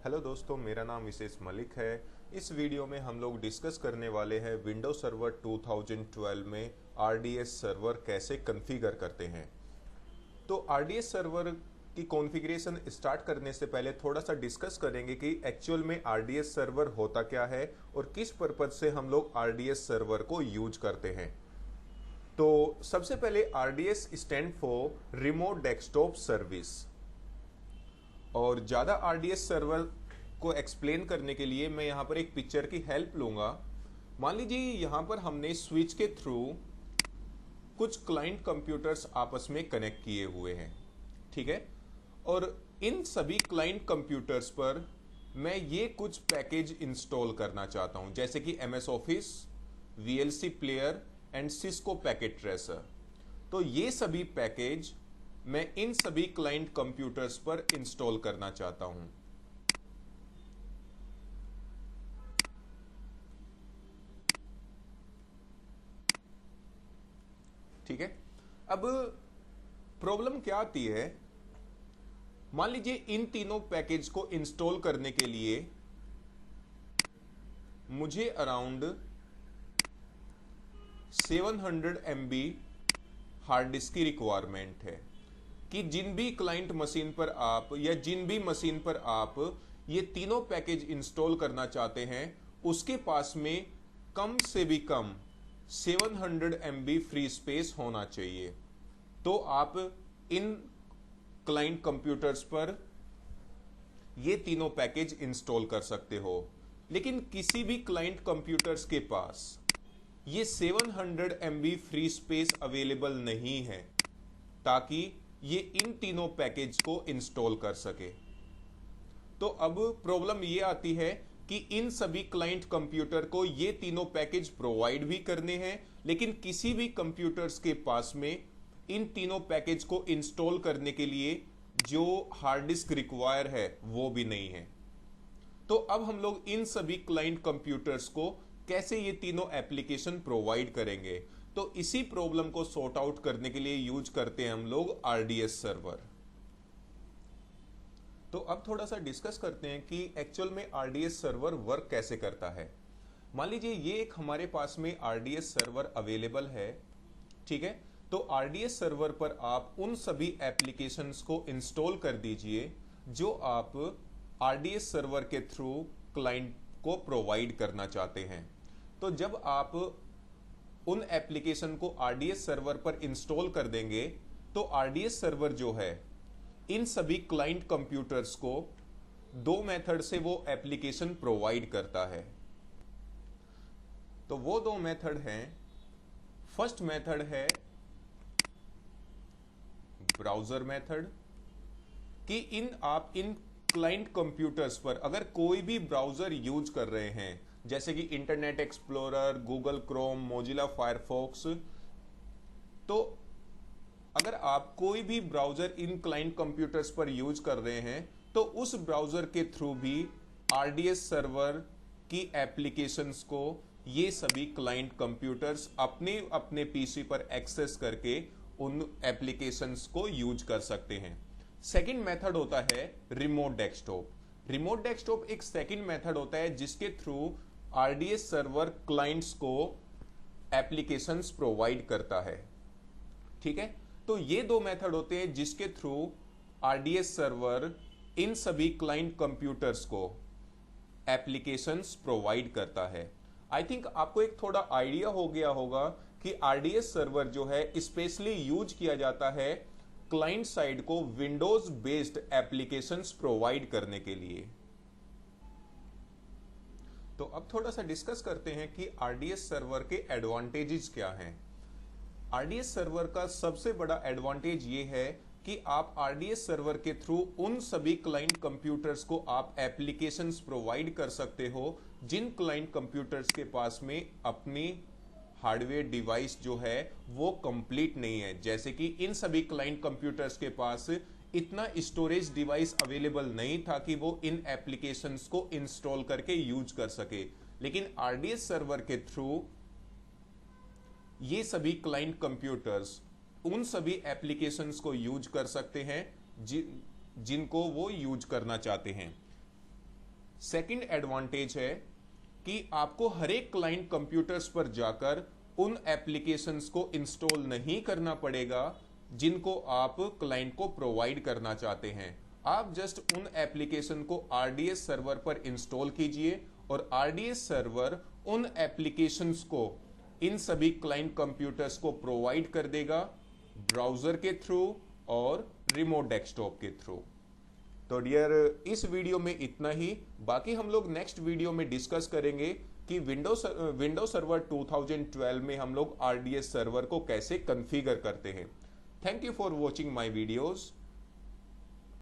Hello दोस्तों, मेरा नाम विशेष मलिक है। इस वीडियो में हम लोग डिस्कस करने वाले हैं विंडोज सर्वर 2012 में आरडीएस सर्वर कैसे कॉन्फ़िगर करते हैं। तो आरडीएस सर्वर की कॉन्फ़िगरेशन स्टार्ट करने से पहले थोड़ा सा डिस्कस करेंगे कि एक्चुअल में आरडीएस सर्वर होता क्या है और किस पर्पज से हम लोग आरडीएस सर्वर को यूज करते हैं। तो सबसे पहले RDS stand for remote desktop service. और ज़्यादा आरडीएस सर्वर को एक्सप्लेन करने के लिए मैं यहाँ पर एक पिक्चर की हेल्प लूँगा। मान लीजिए यहाँ पर हमने स्विच के थ्रू कुछ क्लाइंट कंप्यूटर्स आपस में कनेक्ट किए हुए हैं, ठीक है। और इन सभी क्लाइंट कंप्यूटर्स पर मैं ये कुछ पैकेज इंस्टॉल करना चाहता हूँ, जैसे कि MS office, VLC player and Cisco packet tracer. तो ये सभी पैकेज मैं इन सभी क्लाइंट कंप्यूटर्स पर इंस्टॉल करना चाहता हूं। ठीक है। अब प्रॉब्लम क्या आती है, मान लीजिए इन तीनों पैकेज को इंस्टॉल करने के लिए मुझे अराउंड 700 MB हार्ड डिस्क की रिक्वायरमेंट है कि जिन भी क्लाइंट मशीन पर आप या जिन भी मशीन पर आप ये तीनों पैकेज इंस्टॉल करना चाहते हैं उसके पास में कम से भी कम 700 MB फ्री स्पेस होना चाहिए। तो आप इन क्लाइंट कंप्यूटर्स पर ये तीनों पैकेज इंस्टॉल कर सकते हो। लेकिन किसी भी क्लाइंट कंप्यूटर्स के पास ये 700 MB फ्री स्पेस अवेलेबल नहीं है ताकि ये इन तीनों पैकेज को इंस्टॉल कर सके। तो अब प्रॉब्लम ये आती है कि इन सभी क्लाइंट कंप्यूटर को ये तीनों पैकेज प्रोवाइड भी करने हैं, लेकिन किसी भी कंप्यूटर्स के पास में इन तीनों पैकेज को इंस्टॉल करने के लिए जो हार्ड डिस्क रिक्वायर है वो भी नहीं है। तो अब हम लोग इन सभी क्लाइंट कंप्यूटर्स को कैसे ये तीनों एप्लीकेशन प्रोवाइड करेंगे, तो इसी प्रॉब्लम को सॉर्ट आउट करने के लिए यूज करते हैं हम लोग आरडीएस सर्वर। तो अब थोड़ा सा डिस्कस करते हैं कि एक्चुअल में आरडीएस सर्वर वर्क कैसे करता है। मान लीजिए ये एक हमारे पास में आरडीएस सर्वर अवेलेबल है, ठीक है। तो आरडीएस सर्वर पर आप उन सभी एप्लीकेशंस को इंस्टॉल कर दीजिए जो आप आरडीएस सर्वर के थ्रू क्लाइंट को प्रोवाइड करना चाहते हैं। तो जब आप उन एप्लीकेशन को आरडीएस सर्वर पर इंस्टॉल कर देंगे तो आरडीएस सर्वर जो है इन सभी क्लाइंट कंप्यूटर्स को दो मेथड से वो एप्लीकेशन प्रोवाइड करता है। तो वो दो मेथड हैं, फर्स्ट मेथड है ब्राउजर मेथड कि आप इन क्लाइंट कंप्यूटर्स पर अगर कोई भी ब्राउजर यूज कर रहे हैं, जैसे कि internet explorer, Google Chrome, Mozilla Firefox, तो अगर आप कोई भी ब्राउजर इन क्लाइंट कंप्यूटर्स पर यूज कर रहे हैं तो उस ब्राउजर के थ्रू भी आरडीएस सर्वर की एप्लीकेशंस को ये सभी क्लाइंट कंप्यूटर्स अपने अपने पीसी पर एक्सेस करके उन एप्लीकेशंस को यूज कर सकते हैं। सेकंड मेथड होता है रिमोट डेस्कटॉप। रिमोट डेस्कटॉप एक सेकंड मेथड होता है जिसके थ्रू आरडीएस सर्वर क्लाइंट्स को एप्लीकेशंस प्रोवाइड करता है, ठीक है। तो ये दो मेथड होते हैं जिसके थ्रू आरडीएस सर्वर इन सभी क्लाइंट कंप्यूटर्स को एप्लीकेशंस प्रोवाइड करता है। आई थिंक आपको एक थोड़ा आइडिया हो गया होगा कि आरडीएस सर्वर जो है स्पेशली यूज किया जाता है क्लाइंट साइड को विंडोज बेस्ड एप्लीकेशंस प्रोवाइड करने के लिए। तो अब थोड़ा सा डिस्कस करते हैं कि आरडीएस सर्वर के एडवांटेजेस क्या हैं। आरडीएस सर्वर का सबसे बड़ा एडवांटेज ये है कि आप आरडीएस सर्वर के थ्रू उन सभी क्लाइंट कंप्यूटर्स को आप एप्लीकेशंस प्रोवाइड कर सकते हो जिन क्लाइंट कंप्यूटर्स के पास में अपनी हार्डवेयर डिवाइस जो है वो कंप्लीट नहीं है। जैसे कि इन सभी क्लाइंट कंप्यूटर्स के पास इतना स्टोरेज डिवाइस अवेलेबल नहीं था कि वो इन एप्लीकेशंस को इंस्टॉल करके यूज कर सके, लेकिन आरडीएस सर्वर के थ्रू ये सभी क्लाइंट कंप्यूटर्स उन सभी एप्लीकेशंस को यूज कर सकते हैं जिनको वो यूज करना चाहते हैं। सेकंड एडवांटेज है कि आपको हर एक क्लाइंट कंप्यूटर्स पर जाकर उन एप्लीकेशंस को इंस्टॉल नहीं करना पड़ेगा जिनको आप क्लाइंट को प्रोवाइड करना चाहते हैं। आप जस्ट उन एप्लीकेशन को आरडीएस सर्वर पर इंस्टॉल कीजिए और आरडीएस सर्वर उन एप्लीकेशंस को इन सभी क्लाइंट कंप्यूटर्स को प्रोवाइड कर देगा ब्राउजर के थ्रू और रिमोट डेस्कटॉप के थ्रू। तो डियर, इस वीडियो में इतना ही। बाकी हम लोग नेक्स्ट वीडियो में डिस्कस करेंगे कि विंडो सर्वर 2012 में हम लोग आरडीएस सर्वर को कैसे कॉन्फ़िगर करते हैं। Thank you for watching my videos.